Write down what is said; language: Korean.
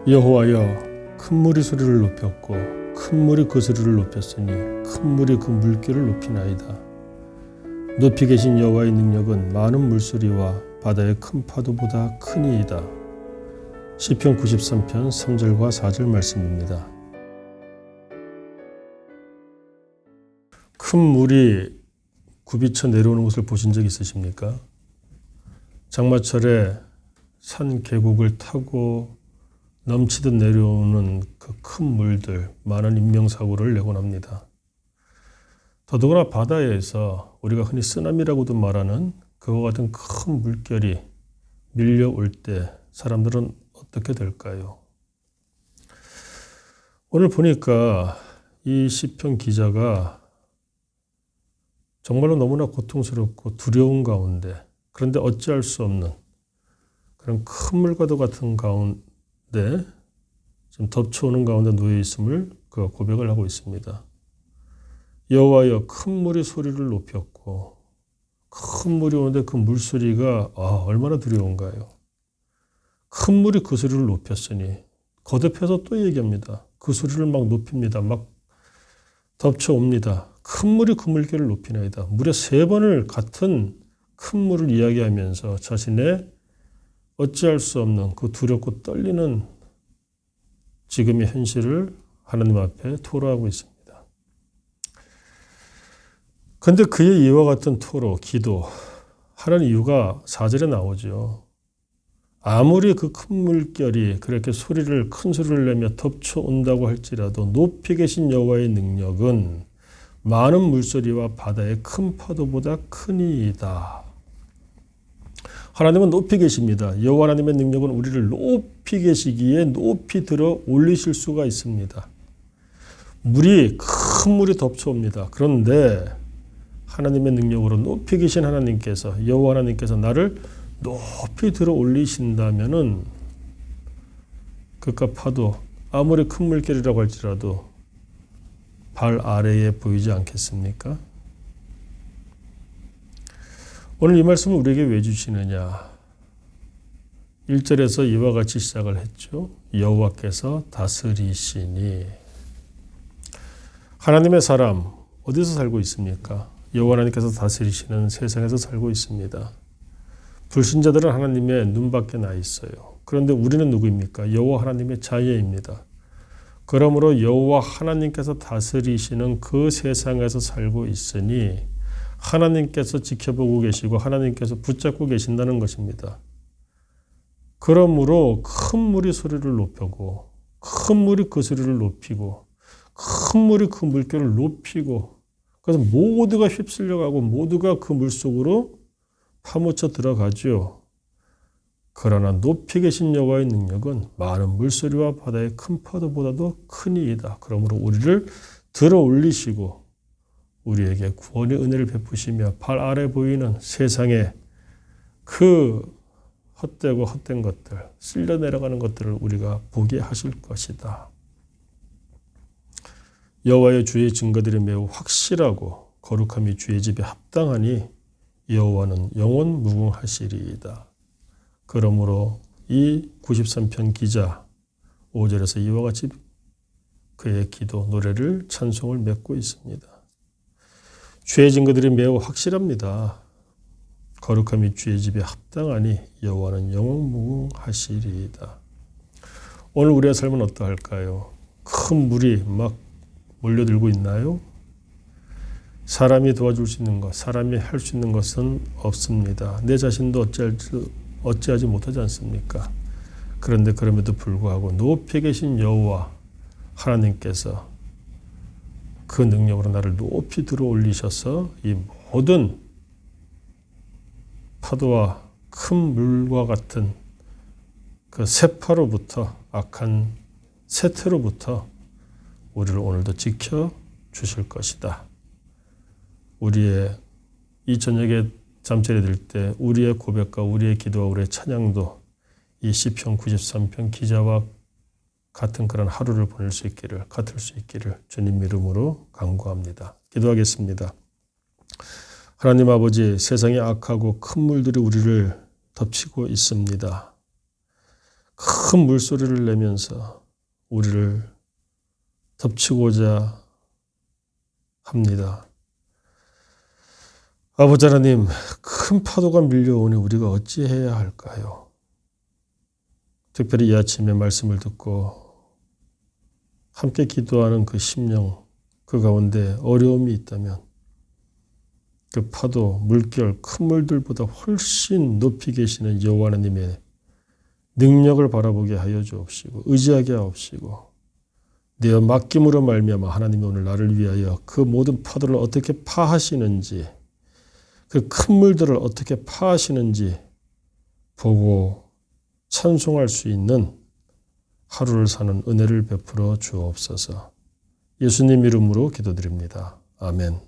여호와여, 큰 물이 소리를 높였고 큰 물이 그 소리를 높였으니 큰 물이 그 물결을 높이나이다. 높이 계신 여호와의 능력은 많은 물소리와 바다의 큰 파도보다 크니이다. 시편 93편 3절과 4절 말씀입니다. 큰 물이 굽이쳐 내려오는 것을 보신 적 있으십니까? 장마철에 산 계곡을 타고 넘치듯 내려오는 그 큰 물들, 많은 인명사고를 내곤 합니다. 더더구나 바다에서 우리가 흔히 쓰나미라고도 말하는 그와 같은 큰 물결이 밀려올 때 사람들은 어떻게 될까요? 오늘 보니까 이 시편 기자가 정말로 너무나 고통스럽고 두려운 가운데, 그런데 어찌할 수 없는 그런 큰 물과도 같은 가운데 지금 덮쳐오는 가운데 놓여 있음을 그가 고백을 하고 있습니다. 여호와여, 큰 물이 소리를 높였고 큰 물이 오는데 그 물소리가 얼마나 두려운가요? 큰 물이 그 소리를 높였으니 거듭해서 또 얘기합니다. 그 소리를 막 높입니다. 막 덮쳐옵니다. 큰 물이 그 물결을 높이나이다. 무려 3번을 같은 큰 물을 이야기하면서 자신의 어찌할 수 없는 그 두렵고 떨리는 지금의 현실을 하나님 앞에 토로하고 있습니다. 그런데 그의 이와 같은 토로, 기도 하는 이유가 4절에 나오죠. 아무리 그 큰 물결이 그렇게 큰 소리를 내며 덮쳐온다고 할지라도 높이 계신 여호와의 능력은 많은 물소리와 바다의 큰 파도보다 크니이다. 하나님은 높이 계십니다. 여호와 하나님의 능력은 우리를 높이 계시기에 높이 들어 올리실 수가 있습니다. 큰 물이 덮쳐옵니다. 그런데 하나님의 능력으로 높이 계신 하나님께서, 여호와 하나님께서 나를 높이 들어 올리신다면은 그깟 파도, 아무리 큰 물결이라고 할지라도 발 아래에 보이지 않겠습니까? 오늘 이 말씀을 우리에게 왜 주시느냐? 1절에서 이와 같이 시작을 했죠. 여호와께서 다스리시니. 하나님의 사람 어디서 살고 있습니까? 여호와 하나님께서 다스리시는 세상에서 살고 있습니다. 불신자들은 하나님의 눈밖에 나 있어요. 그런데 우리는 누구입니까? 여호와 하나님의 자녀입니다. 그러므로 여호와 하나님께서 다스리시는 그 세상에서 살고 있으니 하나님께서 지켜보고 계시고 하나님께서 붙잡고 계신다는 것입니다. 그러므로 큰 물이 소리를 높이고 큰 물이 그 소리를 높이고 큰 물이 그 물결을 높이고 그래서 모두가 휩쓸려가고 모두가 그 물속으로 파묻혀 들어가죠. 그러나 높이 계신 여호와의 능력은 많은 물소리와 바다의 큰 파도보다도 크니이다. 그러므로 우리를 들어 올리시고 우리에게 구원의 은혜를 베푸시며 발 아래 보이는 세상의 그 헛되고 헛된 것들, 쓸려 내려가는 것들을 우리가 보게 하실 것이다. 여호와의 주의 증거들이 매우 확실하고 거룩함이 주의 집에 합당하니 여호와는 영원 무궁하시리이다. 그러므로 이 93편 기자 5절에서 이와 같이 그의 기도, 노래를, 찬송을 맺고 있습니다. 주의 증거들이 매우 확실합니다. 거룩함이 주의 집에 합당하니 여호와는 영원 무궁하시리이다. 오늘 우리의 삶은 어떠할까요? 큰 물이 막 몰려들고 있나요? 사람이 도와줄 수 있는 것, 사람이 할 수 있는 것은 없습니다. 내 자신도 어찌하지 못하지 않습니까? 그런데 그럼에도 불구하고 높이 계신 여호와 하나님께서 그 능력으로 나를 높이 들어 올리셔서 이 모든 파도와 큰 물과 같은 그 세파로부터, 악한 세태로부터 우리를 오늘도 지켜 주실 것이다. 우리의 이 저녁에 잠자리에 들 때 우리의 고백과 우리의 기도와 우리의 찬양도 이 시편 93편 기자와 같은 그런 하루를 보낼 수 있기를, 같을 수 있기를 주님 이름으로 간구합니다. 기도하겠습니다. 하나님 아버지, 세상에 악하고 큰 물들이 우리를 덮치고 있습니다. 큰 물소리를 내면서 우리를 덮치고자 합니다. 아버지 하나님, 큰 파도가 밀려오니 우리가 어찌해야 할까요? 특별히 이 아침에 말씀을 듣고 함께 기도하는 그 심령, 그 가운데 어려움이 있다면 그 파도, 물결, 큰 물들보다 훨씬 높이 계시는 여호와 하나님의 능력을 바라보게 하여 주옵시고 의지하게 하옵시고 내 맡김으로 말미암아 하나님이 오늘 나를 위하여 그 모든 파도를 어떻게 파하시는지 그 큰 물들을 어떻게 파하시는지 보고 찬송할 수 있는 하루를 사는 은혜를 베풀어 주옵소서. 예수님 이름으로 기도드립니다. 아멘.